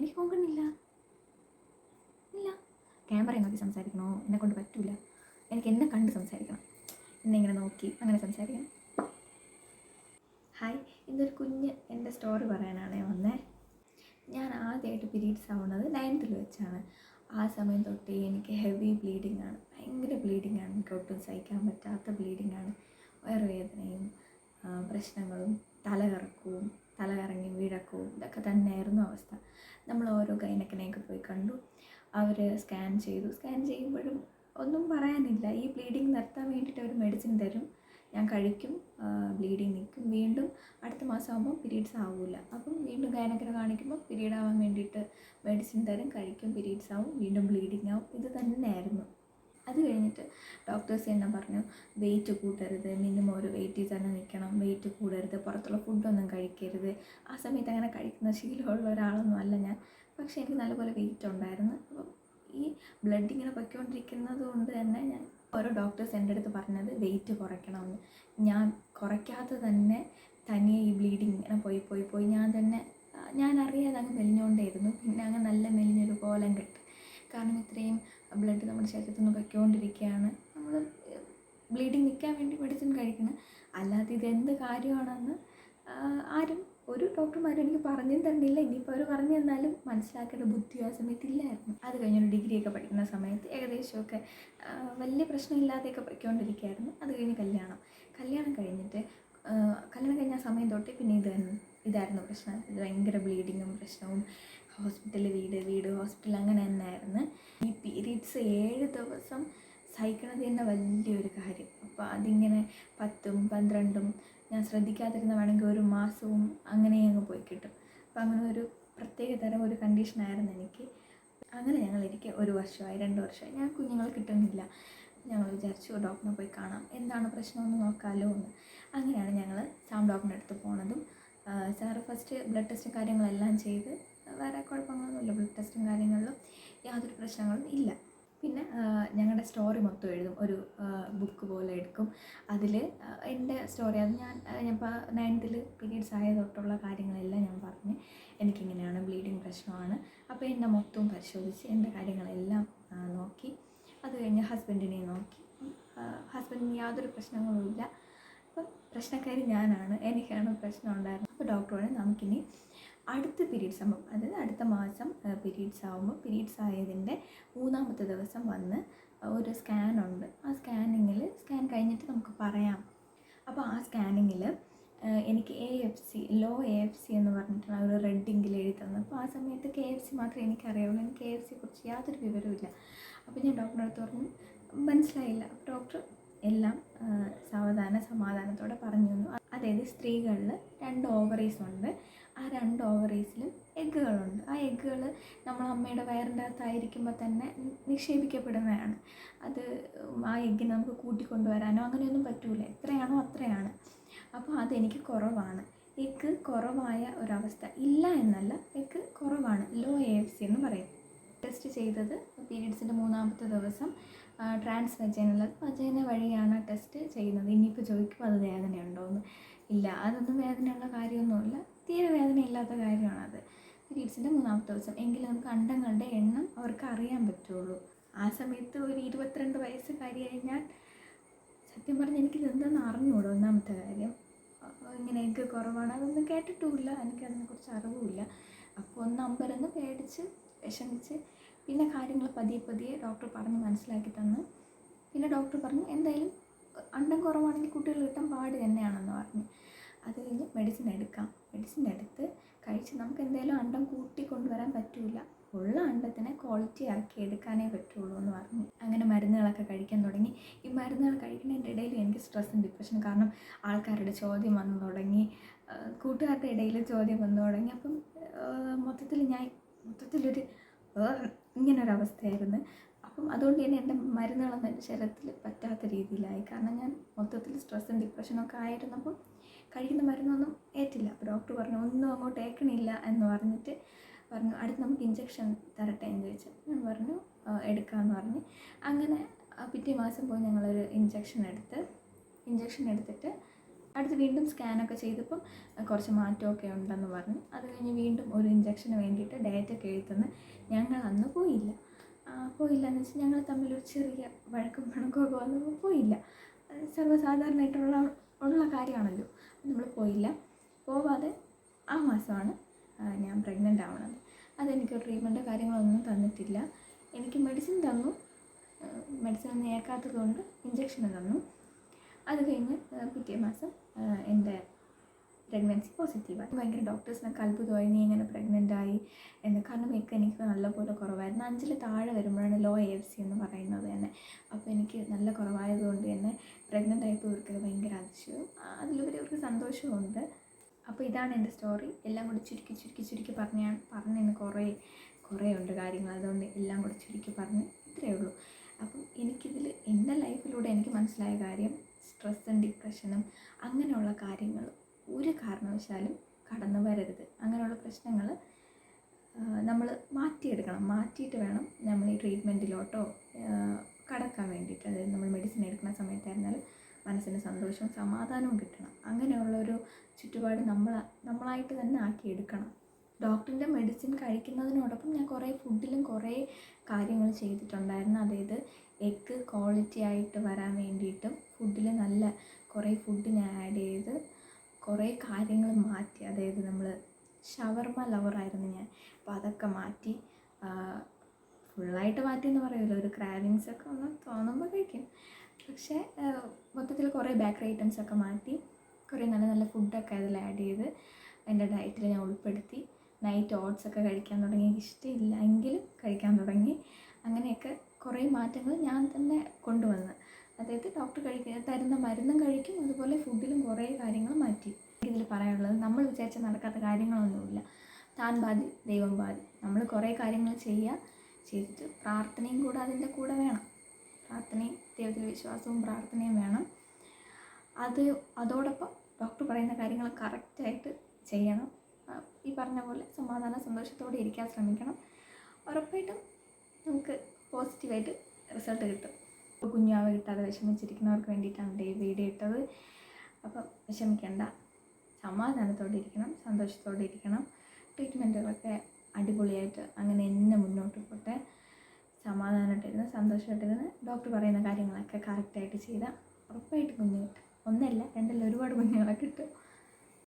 എനിക്ക് നോക്കണില്ല. ഇല്ല, ക്യാമറ നോക്കി സംസാരിക്കണോ? എന്നെക്കൊണ്ട് പറ്റൂല. എനിക്ക് എന്നെ കണ്ട് സംസാരിക്കണം. എന്നെ ഇങ്ങനെ നോക്കി അങ്ങനെ സംസാരിക്കണം. ഹായ്, ഇന്നൊരു കുഞ്ഞ് എൻ്റെ സ്റ്റോറി പറയാനാണ് വന്നേ. ഞാൻ ആദ്യമായിട്ട് പീരീഡ്സ് ആവുന്നത് 9th വെച്ചാണ്. ആ സമയം തൊട്ടേ എനിക്ക് ഹെവി ബ്ലീഡിങ് ആണ്, ഭയങ്കര ബ്ലീഡിങ് ആണ്. എനിക്ക് ഒട്ടും സഹിക്കാൻ പറ്റാത്ത ബ്ലീഡിങ് ആണ്. വയറുവേദനയും പ്രശ്നങ്ങളും തലകറങ്ങി വീഴക്കവും ഇതൊക്കെ തന്നെയായിരുന്നു അവസ്ഥ. നമ്മൾ ഓരോ ഗൈനക്കിനെയൊക്കെ പോയി കണ്ടു. അവർ സ്കാൻ ചെയ്യുമ്പോഴും ഒന്നും പറയാനില്ല. ഈ ബ്ലീഡിങ് നിർത്താൻ വേണ്ടിയിട്ട് അവർ മെഡിസിൻ തരും, ഞാൻ കഴിക്കും, ബ്ലീഡിങ് നിൽക്കും. വീണ്ടും അടുത്ത മാസം ആകുമ്പോൾ പീരീഡ്സ് ആവില്ല. അപ്പം വീണ്ടും ഗൈനക്കിനെ കാണിക്കുമ്പോൾ പീരീഡ് ആവാൻ വേണ്ടിയിട്ട് മെഡിസിൻ തരും, കഴിക്കും, പീരീഡ്സ് ആവും, വീണ്ടും ബ്ലീഡിങ് ആവും. ഇത് തന്നെയായിരുന്നു. അത് കഴിഞ്ഞിട്ട് ഡോക്ടേഴ്സ് തന്നെ പറഞ്ഞു, വെയിറ്റ് കൂട്ടരുത്, മിനിമം ഒരു വെയിറ്റിൽ തന്നെ നിൽക്കണം, വെയിറ്റ് കൂടരുത്, പുറത്തുള്ള ഫുഡൊന്നും കഴിക്കരുത്. ആ സമയത്ത് അങ്ങനെ കഴിക്കുന്ന ശീലമുള്ള ഒരാളൊന്നും അല്ല ഞാൻ. പക്ഷേ എനിക്ക് നല്ലപോലെ വെയിറ്റ് ഉണ്ടായിരുന്നു. അപ്പം ഈ ബ്ലഡ് ഇങ്ങനെ പൊയ്ക്കൊണ്ടിരിക്കുന്നത് കൊണ്ട് തന്നെ ഞാൻ ഓരോ ഡോക്ടേഴ്സ് എൻ്റെ അടുത്ത് പറഞ്ഞത് വെയിറ്റ് കുറയ്ക്കണമെന്ന്. ഞാൻ കുറയ്ക്കാതെ തന്നെ തനിയെ ഈ ബ്ലീഡിങ് ഇങ്ങനെ പോയി ഞാൻ അറിയാതെ അങ്ങ് മെലിഞ്ഞുകൊണ്ടേയിരുന്നു. പിന്നെ അങ്ങ് നല്ല മെലിഞ്ഞൊരു കോലം കെട്ട്. കാരണം ഇത്രയും ബ്ലഡ് നമ്മുടെ ശരീരത്തിൽ നിന്ന് പൊയ്ക്കൊണ്ടിരിക്കുകയാണ്. നമ്മൾ ബ്ലീഡിങ് നിൽക്കാൻ വേണ്ടി മെഡിസിൻ കഴിക്കണം. അല്ലാതെ ഇതെന്ത് കാര്യമാണെന്ന് ആരും ഒരു ഡോക്ടർമാരും എനിക്ക് പറഞ്ഞു തന്നില്ല. ഇനിയിപ്പോൾ അവർ പറഞ്ഞു തന്നാലും മനസ്സിലാക്കേണ്ട ബുദ്ധി ആ സമയത്തില്ലായിരുന്നു. അത് കഴിഞ്ഞൊരു ഡിഗ്രിയൊക്കെ പഠിക്കുന്ന സമയത്ത് ഏകദേശമൊക്കെ വലിയ പ്രശ്നമില്ലാതെയൊക്കെ പൊയ്ക്കൊണ്ടിരിക്കുകയായിരുന്നു. അത് കഴിഞ്ഞ് കല്യാണം കഴിഞ്ഞ സമയം തൊട്ട് പിന്നെ ഇതായിരുന്നു പ്രശ്നം. ഭയങ്കര ബ്ലീഡിങ്ങും പ്രശ്നവും, വീട് ഹോസ്പിറ്റൽ അങ്ങനെ തന്നെയായിരുന്നു. ഈ പീരീഡ്സ് 7 ദിവസം സഹിക്കണത് തന്നെ വലിയൊരു കാര്യം. അപ്പോൾ അതിങ്ങനെ 10ഉം 12ഉം ഞാൻ ശ്രദ്ധിക്കാതിരുന്ന വേണമെങ്കിൽ ഒരു മാസവും അങ്ങനെ അങ്ങ് പോയി കിട്ടും. അപ്പോൾ അങ്ങനെ ഒരു പ്രത്യേക തരം ഒരു കണ്ടീഷനായിരുന്നു എനിക്ക്. അങ്ങനെ ഞങ്ങളിരിക്കെ 1 വർഷമായി 2 വർഷമായി ഞാൻ കുഞ്ഞുങ്ങൾ കിട്ടുന്നില്ല. ഞങ്ങൾ വിചാരിച്ചു ഡോക്ടറിനെ പോയി കാണാം, എന്താണ് പ്രശ്നമെന്ന് നോക്കാമല്ലോ എന്ന്. അങ്ങനെയാണ് ഞങ്ങൾ സാം ഡോക്ടറിൻ്റെ അടുത്ത് പോണതും. സാറ് ഫസ്റ്റ് ബ്ലഡ് ടെസ്റ്റും കാര്യങ്ങളെല്ലാം ചെയ്ത് വേറെ കുഴപ്പങ്ങളൊന്നുമില്ല, ബ്ലഡ് ടെസ്റ്റും കാര്യങ്ങളിലും യാതൊരു പ്രശ്നങ്ങളും ഇല്ല. പിന്നെ ഞങ്ങളുടെ സ്റ്റോറി മൊത്തം എഴുതും, ഒരു ബുക്ക് പോലെ എടുക്കും. അതിൽ എൻ്റെ സ്റ്റോറി, അത് ഞാൻ ഇപ്പോൾ 9th പീരീഡ്സ് ആയ തൊട്ടുള്ള കാര്യങ്ങളെല്ലാം ഞാൻ പറഞ്ഞ് എനിക്കിങ്ങനെയാണ് ബ്ലീഡിങ് പ്രശ്നമാണ്. അപ്പോൾ എന്നെ മൊത്തവും പരിശോധിച്ച് എൻ്റെ കാര്യങ്ങളെല്ലാം നോക്കി. അത് കഴിഞ്ഞ് ഹസ്ബൻഡിനെ നോക്കി. ഹസ്ബൻഡിന് യാതൊരു പ്രശ്നങ്ങളുമില്ല. അപ്പം പ്രശ്നക്കാരി ഞാനാണ്, എനിക്കാണ് പ്രശ്നം ഉണ്ടായിരുന്നത്. അപ്പോൾ ഡോക്ടറോട് നമുക്കിനി അടുത്ത പീരീഡ്സ് ആകുമ്പോൾ, അതായത് അടുത്ത മാസം പീരീഡ്സ് ആകുമ്പോൾ, പീരീഡ്സ് ആയതിൻ്റെ 3ാമത്തെ ദിവസം വന്ന് ഒരു സ്കാനുണ്ട്. ആ സ്കാൻ കഴിഞ്ഞിട്ട് നമുക്ക് പറയാം. അപ്പോൾ ആ സ്കാനിങ്ങിൽ എനിക്ക് AFC ലോ AFC എന്ന് പറഞ്ഞിട്ടുള്ള ഒരു റെഡ് ഇങ്കിൽ എഴുതി തന്നു. അപ്പോൾ ആ സമയത്ത് KFC മാത്രമേ എനിക്കറിയാവുള്ളൂ. എനിക്ക് KFCയെ കുറിച്ച് യാതൊരു വിവരവുമില്ല. അപ്പോൾ ഞാൻ ഡോക്ടറിൻ്റെ അടുത്ത് പറഞ്ഞു മനസ്സിലായില്ല. ഡോക്ടർ എല്ലാം സമാധാനത്തോടെ പറഞ്ഞു തന്നു. അതായത് സ്ത്രീകളിൽ 2 ഓവറീസ് ഉണ്ട്. ആ 2 ഓവറീസിലും എഗ്ഗുകളുണ്ട്. ആ എഗ്ഗുകൾ നമ്മൾ അമ്മയുടെ വയറിൻ്റെ അകത്തായിരിക്കുമ്പോൾ തന്നെ നിക്ഷേപിക്കപ്പെടുന്നതാണ്. അത് ആ എഗ്ഗിനെ നമുക്ക് കൂട്ടിക്കൊണ്ടുവരാനോ അങ്ങനെയൊന്നും പറ്റൂല, എത്രയാണോ അത്രയാണ്. അപ്പോൾ അതെനിക്ക് കുറവാണ്. എഗ്ഗ് കുറവായ ഒരവസ്ഥ, ഇല്ല എന്നല്ല, എഗ്ഗ് കുറവാണ്, ലോ AFC എന്ന് പറയും. ടെസ്റ്റ് ചെയ്തത് പീരീഡ്സിൻ്റെ 3ാമത്തെ ദിവസം ട്രാൻസ് വജൈന വഴിയാണ് ടെസ്റ്റ് ചെയ്യുന്നത്. ഇനിയിപ്പോൾ ചോദിക്കും അത് വേദനയുണ്ടോയെന്ന്. ഇല്ല, അതൊന്നും വേദനയുള്ള കാര്യമൊന്നുമില്ല, തീരെ വേദനയില്ലാത്ത കാര്യമാണത്. പീരീഡ്സിൻ്റെ 3ാമത്തെ ദിവസം എങ്കിലും നമുക്ക് അണ്ടങ്ങളുടെ എണ്ണം അവർക്ക് അറിയാൻ പറ്റുള്ളൂ. ആ സമയത്ത് ഒരു 22 വയസ്സുകാരിയായി ഞാൻ സത്യം പറഞ്ഞാൽ എനിക്കിതെന്താണെന്ന് അറിഞ്ഞുകൂടും. ഒന്നാമത്തെ കാര്യം, ഇങ്ങനെ എഗ്ഗ് കുറവാണ്, അതൊന്നും കേട്ടിട്ടുമില്ല, എനിക്കതിനെക്കുറിച്ച് അറിവുമില്ല. അപ്പോൾ ഒന്ന് അമ്പരന്ന് പേടിച്ച് വിഷമിച്ച് പിന്നെ കാര്യങ്ങൾ പതിയെ ഡോക്ടർ പറഞ്ഞ് മനസ്സിലാക്കി തന്നു. പിന്നെ ഡോക്ടർ പറഞ്ഞു എന്തായാലും അണ്ടം കുറവാണെങ്കിൽ കുട്ടികൾ കിട്ടാൻ പാട് തന്നെയാണെന്ന് പറഞ്ഞു. അത് കഴിഞ്ഞ് മെഡിസിൻ എടുത്ത് കഴിച്ച് നമുക്ക് എന്തായാലും അണ്ടം കൂട്ടിക്കൊണ്ടുവരാൻ പറ്റില്ല, ഉള്ള അണ്ടത്തിനെ ക്വാളിറ്റി ആക്കി എടുക്കാനേ പറ്റുള്ളൂ എന്ന് പറഞ്ഞു. അങ്ങനെ മരുന്നുകളൊക്കെ കഴിക്കാൻ തുടങ്ങി. ഈ മരുന്നുകൾ കഴിക്കുന്നതിൻ്റെ ഇടയിൽ എനിക്ക് സ്ട്രെസ്സും ഡിപ്രഷനും, കാരണം ആൾക്കാരുടെ ചോദ്യം വന്നു തുടങ്ങി, കൂട്ടുകാരുടെ ഇടയിൽ ചോദ്യം വന്നു തുടങ്ങി. അപ്പം മൊത്തത്തിലൊരു ഇങ്ങനൊരവസ്ഥയായിരുന്നു. അപ്പം അതുകൊണ്ട് തന്നെ എൻ്റെ മരുന്നുകളൊന്നും എൻ്റെ ശരീരത്തിൽ പറ്റാത്ത രീതിയിലായി. കാരണം ഞാൻ മൊത്തത്തിൽ സ്ട്രെസ്സും ഡിപ്രഷനൊക്കെ ആയിരുന്നപ്പം കഴിക്കുന്ന മരുന്നൊന്നും ഏറ്റില്ല. അപ്പോൾ ഡോക്ടർ പറഞ്ഞു ഒന്നും അങ്ങോട്ട് ഏൽക്കണില്ല എന്ന് പറഞ്ഞിട്ട് പറഞ്ഞു അടുത്ത് നമുക്ക് ഇഞ്ചക്ഷൻ തരട്ടെ എന്ന് ചോദിച്ചു. ഞാൻ പറഞ്ഞു എടുക്കാമെന്ന് പറഞ്ഞ്. അങ്ങനെ പിറ്റേ മാസം പോയി ഞങ്ങളൊരു ഇഞ്ചക്ഷൻ എടുത്തിട്ട് അടുത്ത് വീണ്ടും സ്കാനൊക്കെ ചെയ്തപ്പം കുറച്ച് മാറ്റമൊക്കെ ഉണ്ടെന്ന് പറഞ്ഞു. അത് കഴിഞ്ഞ് വീണ്ടും ഒരു ഇഞ്ചക്ഷന് വേണ്ടിയിട്ട് ഡേറ്റൊക്കെ എഴുതുന്നു. ഞങ്ങൾ അന്ന് പോയില്ല. പോയില്ല എന്ന് വെച്ചാൽ ഞങ്ങൾ തമ്മിലൊരു ചെറിയ വഴക്കും പിണക്കമൊക്കെ വന്നപ്പോൾ പോയില്ല. സർവ്വസാധാരണമായിട്ടുള്ള കാര്യമാണല്ലോ. നമ്മൾ പോയില്ല. പോവാതെ ആ മാസമാണ് ഞാൻ പ്രഗ്നൻ്റ് ആവണത്. അതെനിക്ക് ട്രീറ്റ്മെൻറ്റോ കാര്യങ്ങളൊന്നും തന്നിട്ടില്ല. എനിക്ക് മെഡിസിൻ തന്നു. മെഡിസിൻ ഒന്നും ഏൽക്കാത്തത് കൊണ്ട് ഇഞ്ചക്ഷന് തന്നു. അത് കഴിഞ്ഞ് പിറ്റേ മാസം എൻ്റെ പ്രഗ്നൻസി പോസിറ്റീവായി. ഭയങ്കര ഡോക്ടേഴ്സിനൊക്കെ അത്ഭുതമായി നീ ഇങ്ങനെ പ്രഗ്നൻ്റായി എന്ന്. കാരണം എനിക്ക് നല്ലപോലെ കുറവായിരുന്നു. 5-ൽ താഴെ വരുമ്പോഴാണ് ലോ AFC എന്ന് പറയുന്നത് തന്നെ. അപ്പോൾ എനിക്ക് നല്ല കുറവായതുകൊണ്ട് തന്നെ പ്രഗ്നൻ്റ് ആയപ്പോൾ ഇവർക്ക് ഭയങ്കര അതിശയവും അതിലുപരി അവർക്ക് സന്തോഷവുമുണ്ട്. അപ്പോൾ ഇതാണ് എൻ്റെ സ്റ്റോറി. എല്ലാം കൂടി ചുരുക്കി പറഞ്ഞതിന് കുറേ ഉണ്ട് കാര്യങ്ങൾ. അതുകൊണ്ട് എല്ലാം കൂടി ചുരുക്കി പറഞ്ഞ് ഇത്രയേ ഉള്ളൂ. അപ്പം എനിക്കിതിൽ എൻ്റെ ലൈഫിലൂടെ എനിക്ക് മനസ്സിലായ കാര്യം, സ്ട്രെസ്സും ഡിപ്രഷനും അങ്ങനെയുള്ള കാര്യങ്ങൾ ഒരു കാരണവശാലും കടന്നു വരരുത്. അങ്ങനെയുള്ള പ്രശ്നങ്ങൾ നമ്മൾ മാറ്റിയിട്ട് വേണം നമ്മൾ ഈ ട്രീറ്റ്മെൻറ്റിലോട്ടോ കടക്കാൻ വേണ്ടിയിട്ട്. അതായത് നമ്മൾ മെഡിസിൻ എടുക്കുന്ന സമയത്തായിരുന്നാലും മനസ്സിന് സന്തോഷവും സമാധാനവും കിട്ടണം. അങ്ങനെയുള്ളൊരു ചുറ്റുപാട് നമ്മളായിട്ട് തന്നെ ആക്കിയെടുക്കണം. ഡോക്ടറിൻ്റെ മെഡിസിൻ കഴിക്കുന്നതിനോടൊപ്പം ഞാൻ കുറേ ഫുഡിലും കുറേ കാര്യങ്ങൾ ചെയ്തിട്ടുണ്ടായിരുന്നു. അതായത് എഗ്ഗ് ക്വാളിറ്റി ആയിട്ട് വരാൻ വേണ്ടിയിട്ടും ഫുഡിൽ നല്ല കുറേ ഫുഡ് ഞാൻ ആഡ് ചെയ്ത് കുറേ കാര്യങ്ങൾ മാറ്റി. അതായത് നമ്മൾ ഷവർമ ലവറായിരുന്നു ഞാൻ. അപ്പോൾ അതൊക്കെ മാറ്റി. ഫുള്ളായിട്ട് മാറ്റിയെന്ന് പറയുമല്ലോ, ഒരു ക്രാവിങ്സൊക്കെ ഒന്ന് തോന്നുമ്പോൾ കഴിക്കും. പക്ഷേ മൊത്തത്തിൽ കുറേ ബേക്കറി ഐറ്റംസൊക്കെ മാറ്റി കുറേ നല്ല നല്ല ഫുഡൊക്കെ അതിൽ ആഡ് ചെയ്ത് എൻ്റെ ഡയറ്റിൽ ഞാൻ ഉൾപ്പെടുത്തി. നൈറ്റ് ഓട്സൊക്കെ കഴിക്കാൻ തുടങ്ങി. എനിക്കിഷ്ടമില്ല എങ്കിലും കഴിക്കാൻ തുടങ്ങി. അങ്ങനെയൊക്കെ കുറേ മാറ്റങ്ങൾ ഞാൻ തന്നെ കൊണ്ടുവന്ന്. അതായത് ഡോക്ടർ തരുന്ന മരുന്നും കഴിക്കും, അതുപോലെ ഫുഡിലും കുറേ കാര്യങ്ങൾ മാറ്റി. ഇതിൽ പറയാനുള്ളത്, നമ്മൾ വിചാരിച്ച നടക്കാത്ത കാര്യങ്ങളൊന്നുമില്ല. താൻ ബാധി ദൈവം ബാധി. നമ്മൾ കുറേ കാര്യങ്ങൾ ചെയ്തിട്ട് പ്രാർത്ഥനയും കൂടെ അതിൻ്റെ കൂടെ വേണം. പ്രാർത്ഥനയും ദൈവത്തിൽ വിശ്വാസവും പ്രാർത്ഥനയും വേണം. അതോടൊപ്പം ഡോക്ടർ പറയുന്ന കാര്യങ്ങൾ കറക്റ്റായിട്ട് ചെയ്യണം. ഈ പറഞ്ഞ പോലെ സന്തോഷത്തോടെ ഇരിക്കാൻ ശ്രമിക്കണം. ഉറപ്പായിട്ടും നമുക്ക് പോസിറ്റീവായിട്ട് റിസൾട്ട് കിട്ടും. കുഞ്ഞാവ് കിട്ടാതെ വിഷമിച്ചിരിക്കുന്നവർക്ക് വേണ്ടിയിട്ടാണ് വീഡിയോ ഇട്ടത്. അപ്പം വിഷമിക്കേണ്ട, സമാധാനത്തോടെ ഇരിക്കണം, സന്തോഷത്തോടെ ഇരിക്കണം. ട്രീറ്റ്മെൻറ്റുകളൊക്കെ അടിപൊളിയായിട്ട് അങ്ങനെ തന്നെ മുന്നോട്ട് പോട്ടെ. സമാധാനമായിട്ടിരുന്ന് സന്തോഷമായിട്ടിരുന്ന് ഡോക്ടർ പറയുന്ന കാര്യങ്ങളൊക്കെ കറക്റ്റായിട്ട് ചെയ്താൽ ഉറപ്പായിട്ട് കുഞ്ഞ് കിട്ടും. ഒന്നല്ല രണ്ടല്ല ഒരുപാട് കുഞ്ഞുങ്ങളെ കിട്ടും.